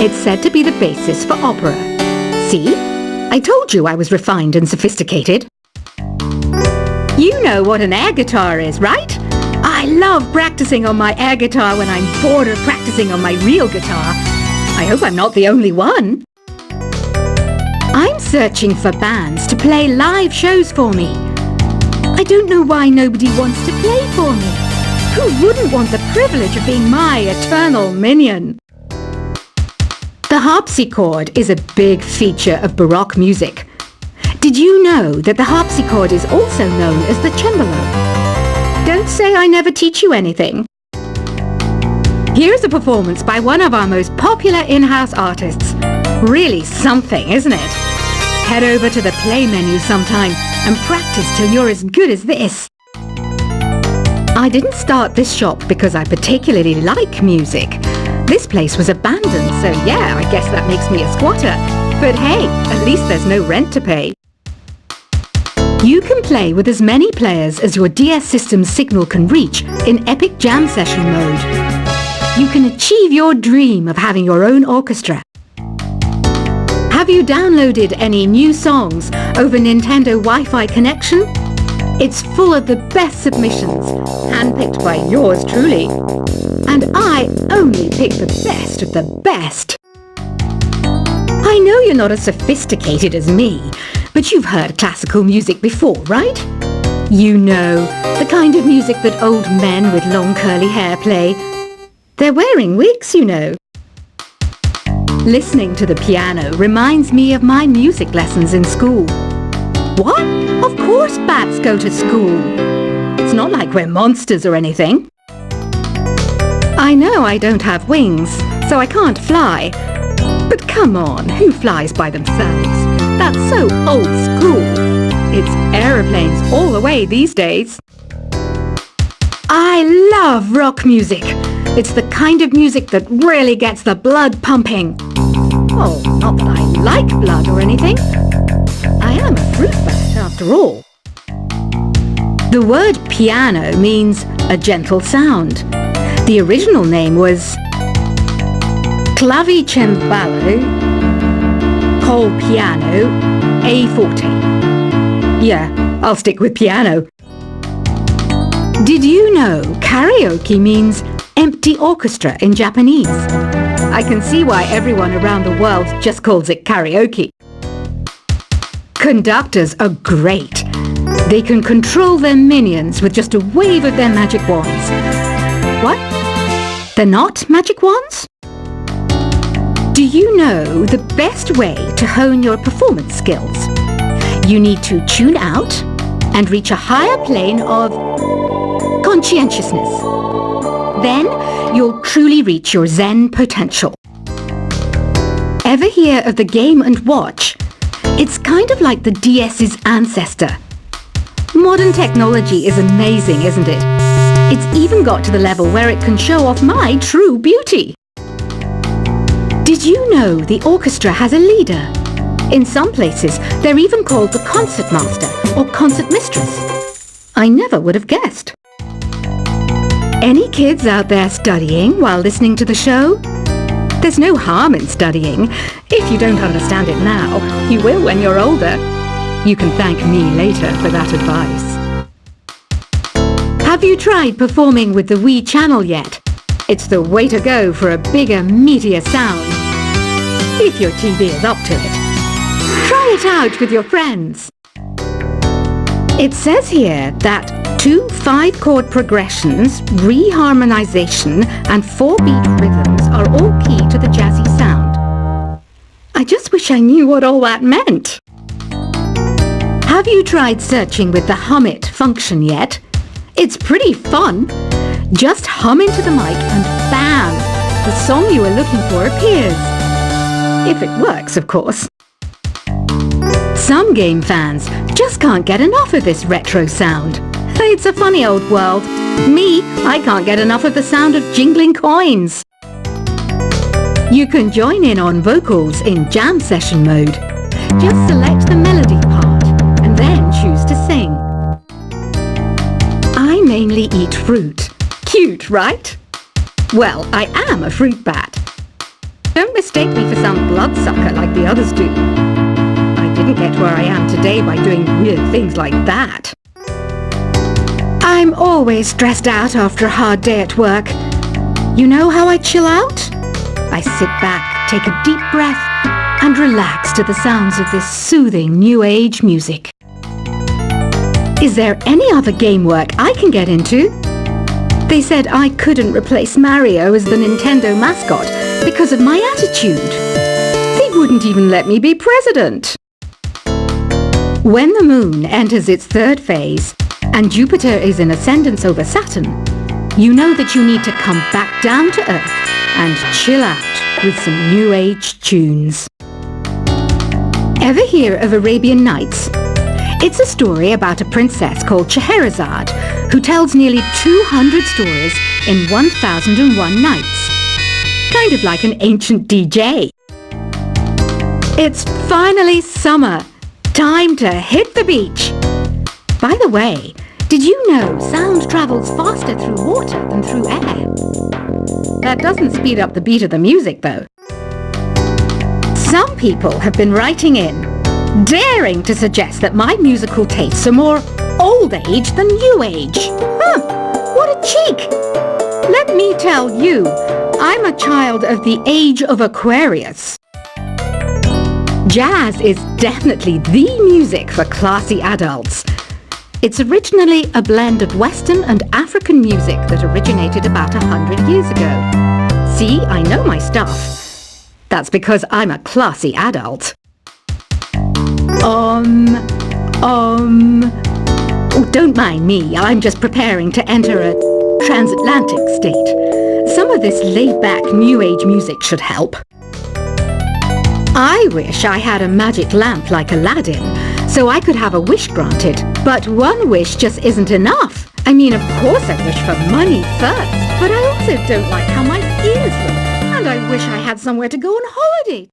It's said to be the basis for opera. See? I told you I was refined and sophisticated. You know what an air guitar is, right? I love practicing on my air guitar when I'm bored of practicing on my real guitar. I hope I'm not the only one. I'm searching for bands to play live shows for me. I don't know why nobody wants to play for me. Who wouldn't want the privilege of being my eternal minion? The harpsichord is a big feature of Baroque music. Did you know that the harpsichord is also known as the cembalo? Don't say I never teach you anything. Here's a performance by one of our most popular in-house artists. Really something, isn't it? Head over to the play menu sometime and practice till you're as good as this. I didn't start this shop because I particularly like music. This place was abandoned, so yeah, I guess that makes me a squatter. But hey, at least there's no rent to pay. You can play with as many players as your DS system's signal can reach in epic jam session mode. You can achieve your dream of having your own orchestra. Have you downloaded any new songs over Nintendo Wi-Fi connection? It's full of the best submissions, handpicked by yours truly. And I only pick the best of the best. I know you're not as sophisticated as me, but you've heard classical music before, right? You know, the kind of music that old men with long curly hair play. They're wearing wigs, you know. Listening to the piano reminds me of my music lessons in school. What? Of course bats go to school. It's not like we're monsters or anything. I know I don't have wings, so I can't fly. But come on, who flies by themselves? That's so old school. It's aeroplanes all the way these days. I love rock music. It's the kind of music that really gets the blood pumping. Oh, not that I like blood or anything. I am a fruit bat after all. The word piano means a gentle sound. The original name was clavicembalo col piano a forte. Yeah, I'll stick with piano. Did you know karaoke means empty orchestra in Japanese? I can see why everyone around the world just calls it karaoke. Conductors are great. They can control their minions with just a wave of their magic wands. What? They're not magic wands? Do you know the best way to hone your performance skills? You need to tune out and reach a higher plane of conscientiousness. Then you'll truly reach your Zen potential. Ever hear of the Game & Watch? It's kind of like the DS's ancestor. Modern technology is amazing, isn't it? It's even got to the level where it can show off my true beauty. Did you know the orchestra has a leader? In some places, they're even called the concertmaster or concertmistress. I never would have guessed. Any kids out there studying while listening to the show? There's no harm in studying. If you don't understand it now, you will when you're older. You can thank me later for that advice. Have you tried performing with the Wii channel yet? It's the way to go for a bigger, meatier sound. If your TV is up to it. Try it out with your friends. It says here that 2 5-chord progressions, reharmonization, and 4-beat rhythms are all key to the jazzy sound. I just wish I knew what all that meant. Have you tried searching with the Hum It function yet? It's pretty fun. Just hum into the mic and bam! The song you are looking for appears. If it works, of course. Some game fans just can't get enough of this retro sound. It's a funny old world. Me, I can't get enough of the sound of jingling coins. You can join in on vocals in jam session mode. Just select the melody part and then choose to sing. I mainly eat fruit. Cute, right? Well, I am a fruit bat. Don't mistake me for some bloodsucker like the others do. I didn't get where I am today by doing weird things like that. I'm always stressed out after a hard day at work. You know how I chill out? I sit back, take a deep breath, and relax to the sounds of this soothing new age music. Is there any other game work I can get into? They said I couldn't replace Mario as the Nintendo mascot because of my attitude. They wouldn't even let me be president. When the moon enters its third phase and Jupiter is in ascendance over Saturn, you know that you need to come back down to Earth and chill out with some new age tunes. Ever hear of Arabian Nights? It's a story about a princess called Scheherazade who tells nearly 200 stories in 1001 nights. Kind of like an ancient DJ. It's finally summer. Time to hit the beach. By the way, did you know sound travels faster through water than through air? That doesn't speed up the beat of the music, though. Some people have been writing in, daring to suggest that my musical tastes are more old age than new age. What a cheek! Let me tell you, I'm a child of the age of Aquarius. Jazz is definitely the music for classy adults. It's originally a blend of Western and African music that originated about 100 years ago. See, I know my stuff. That's because I'm a classy adult. Oh, don't mind me. I'm just preparing to enter a transatlantic state. Some of this laid-back New Age music should help. I wish I had a magic lamp like Aladdin, so I could have a wish granted. But one wish just isn't enough. I mean, of course I wish for money first, but I also don't like how my ears look. And I wish I had somewhere to go on holiday.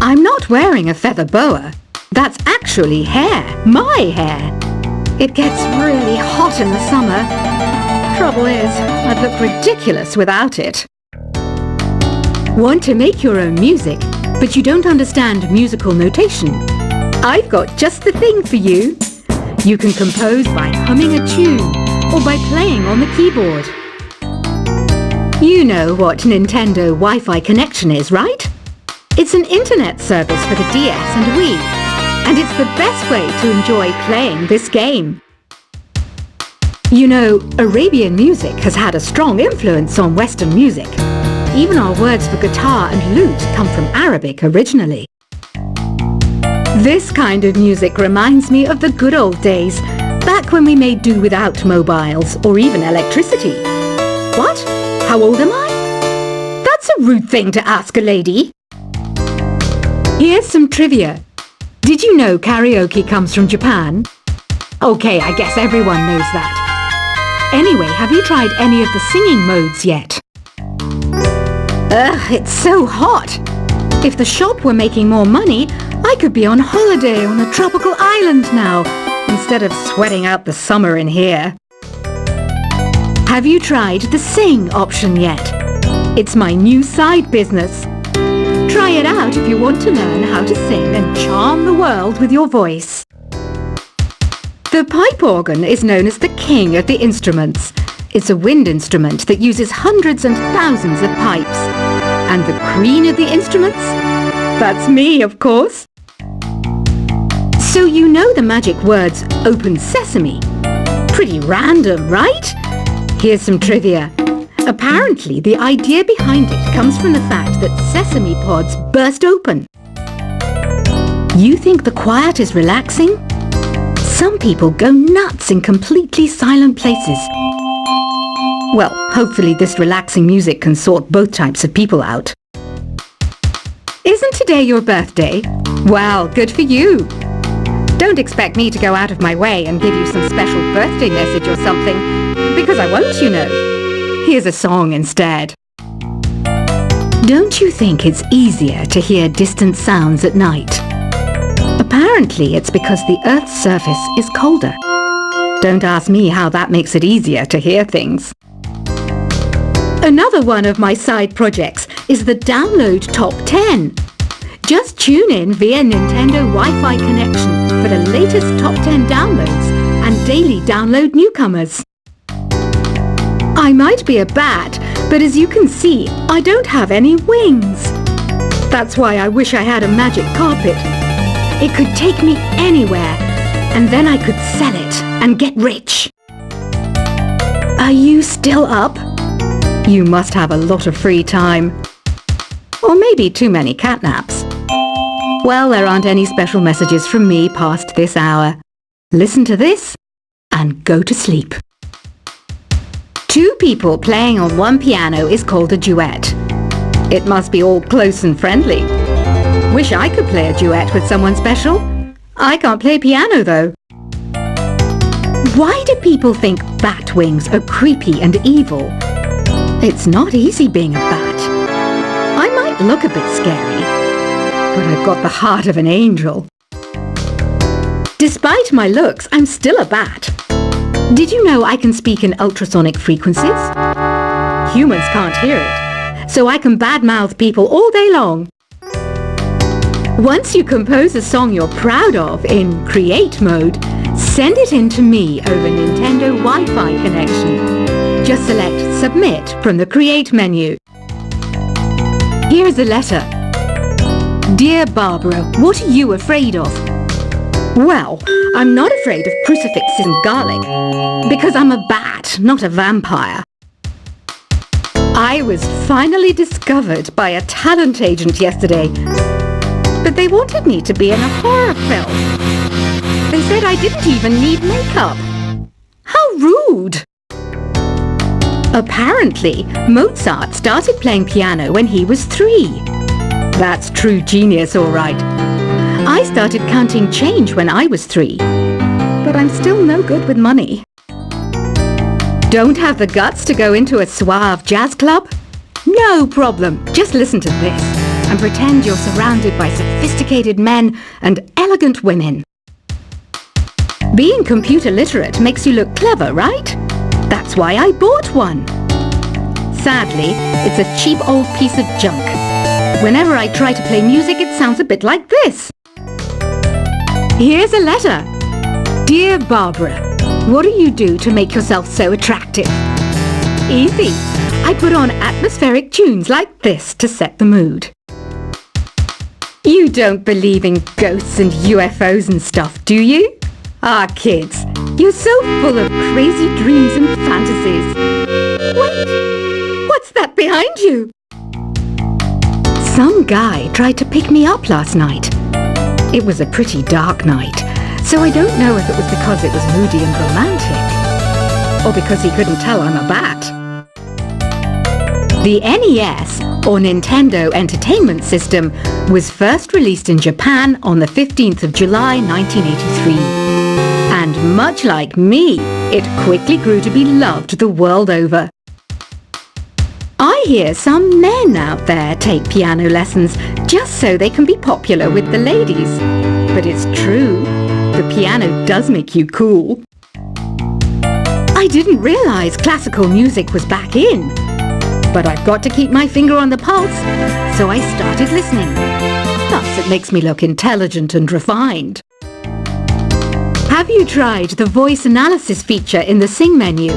I'm not wearing a feather boa. That's actually hair. My hair. It gets really hot in the summer. Trouble is, I'd look ridiculous without it. Want to make your own music, but you don't understand musical notation? I've got just the thing for you. You can compose by humming a tune or by playing on the keyboard. You know what Nintendo Wi-Fi connection is, right? It's an internet service for the DS and Wii, and it's the best way to enjoy playing this game. You know, Arabian music has had a strong influence on Western music. Even our words for guitar and lute come from Arabic originally. This kind of music reminds me of the good old days, back when we made do without mobiles or even electricity. What? How old am I? That's a rude thing to ask a lady. Here's some trivia. Did you know karaoke comes from Japan? Okay, I guess everyone knows that. Anyway, have you tried any of the singing modes yet? Ugh, it's so hot. If the shop were making more money, I could be on holiday on a tropical island now, instead of sweating out the summer in here. Have you tried the sing option yet? It's my new side business. Try it out if you want to learn how to sing and charm the world with your voice. The pipe organ is known as the king of the instruments. It's a wind instrument that uses hundreds and thousands of pipes. And the queen of the instruments? That's me, of course. So you know the magic words open sesame. Pretty random, right? Here's some trivia. Apparently, the idea behind it comes from the fact that sesame pods burst open. You think the quiet is relaxing? Some people go nuts in completely silent places. Well, hopefully this relaxing music can sort both types of people out. Isn't today your birthday? Well, good for you. Don't expect me to go out of my way and give you some special birthday message or something, because I won't, you know. Here's a song instead. Don't you think it's easier to hear distant sounds at night? Apparently it's because the Earth's surface is colder. Don't ask me how that makes it easier to hear things. Another one of my side projects is the Download Top 10. Just tune in via Nintendo Wi-Fi connection for the latest Top 10 downloads and daily download newcomers. I might be a bat, but as you can see, I don't have any wings. That's why I wish I had a magic carpet. It could take me anywhere, and then I could sell it and get rich. Are you still up? You must have a lot of free time. Or maybe too many catnaps. Well, there aren't any special messages from me past this hour. Listen to this and go to sleep. Two people playing on one piano is called a duet. It must be all close and friendly. Wish I could play a duet with someone special. I can't play piano though. Why do people think bat wings are creepy and evil? It's not easy being a bat. I might look a bit scary, but I've got the heart of an angel. Despite my looks, I'm still a bat. Did you know I can speak in ultrasonic frequencies? Humans can't hear it, so I can badmouth people all day long. Once you compose a song you're proud of in Create mode, send it in to me over Nintendo Wi-Fi connection. Just select Submit from the Create menu. Here's a letter. Dear Barbara, what are you afraid of? Well, I'm not afraid of crucifixes and garlic, because I'm a bat, not a vampire. I was finally discovered by a talent agent yesterday, but they wanted me to be in a horror film. They said I didn't even need makeup. How rude! Apparently, Mozart started playing piano when he was 3. That's true genius, all right. I started counting change when I was 3, but I'm still no good with money. Don't have the guts to go into a suave jazz club? No problem. Just listen to this and pretend you're surrounded by sophisticated men and elegant women. Being computer literate makes you look clever, right? That's why I bought one. Sadly, it's a cheap old piece of junk. Whenever I try to play music, it sounds a bit like this. Here's a letter. Dear Barbara, what do you do to make yourself so attractive? Easy. I put on atmospheric tunes like this to set the mood. You don't believe in ghosts and UFOs and stuff, do you? Ah, kids, you're so full of crazy dreams and fantasies. Wait, what's that behind you? Some guy tried to pick me up last night. It was a pretty dark night, so I don't know if it was because it was moody and romantic, or because he couldn't tell I'm a bat. The NES, or Nintendo Entertainment System, was first released in Japan on the 15th of July 1983. And much like me, it quickly grew to be loved the world over. I hear some men out there take piano lessons just so they can be popular with the ladies. But it's true, the piano does make you cool. I didn't realize classical music was back in. But I've got to keep my finger on the pulse, so I started listening. Thus, it makes me look intelligent and refined. Have you tried the voice analysis feature in the Sing menu?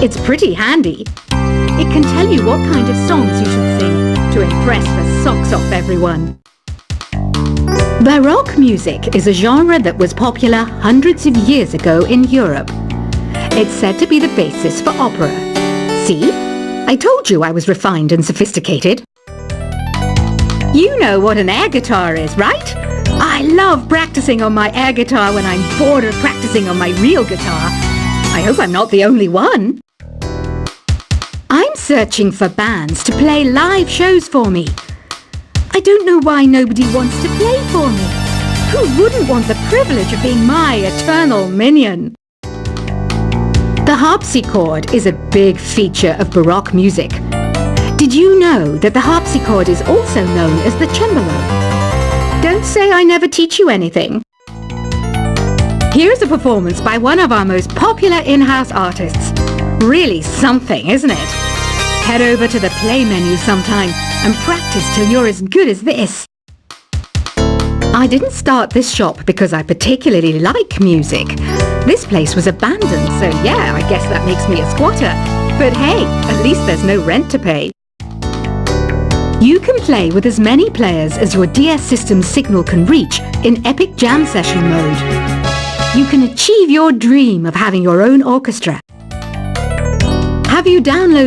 It's pretty handy. It can tell you what kind of songs you should sing to impress the socks off everyone. Baroque music is a genre that was popular hundreds of years ago in Europe. It's said to be the basis for opera. See? I told you I was refined and sophisticated. You know what an air guitar is, right? I love practicing on my air guitar when I'm bored of practicing on my real guitar. I hope I'm not the only one. I'm searching for bands to play live shows for me. I don't know why nobody wants to play for me. Who wouldn't want the privilege of being my eternal minion? The harpsichord is a big feature of Baroque music. Did you know that the harpsichord is also known as the cembalo? Don't say I never teach you anything. Here's a performance by one of our most popular in-house artists. Really something, isn't it? Head over to the play menu sometime and practice till you're as good as this. I didn't start this shop because I particularly like music. This place was abandoned, so yeah, I guess that makes me a squatter. But hey, at least there's no rent to pay. You can play with as many players as your DS system's signal can reach in Epic Jam Session mode. You can achieve your dream of having your own orchestra. Have you downloaded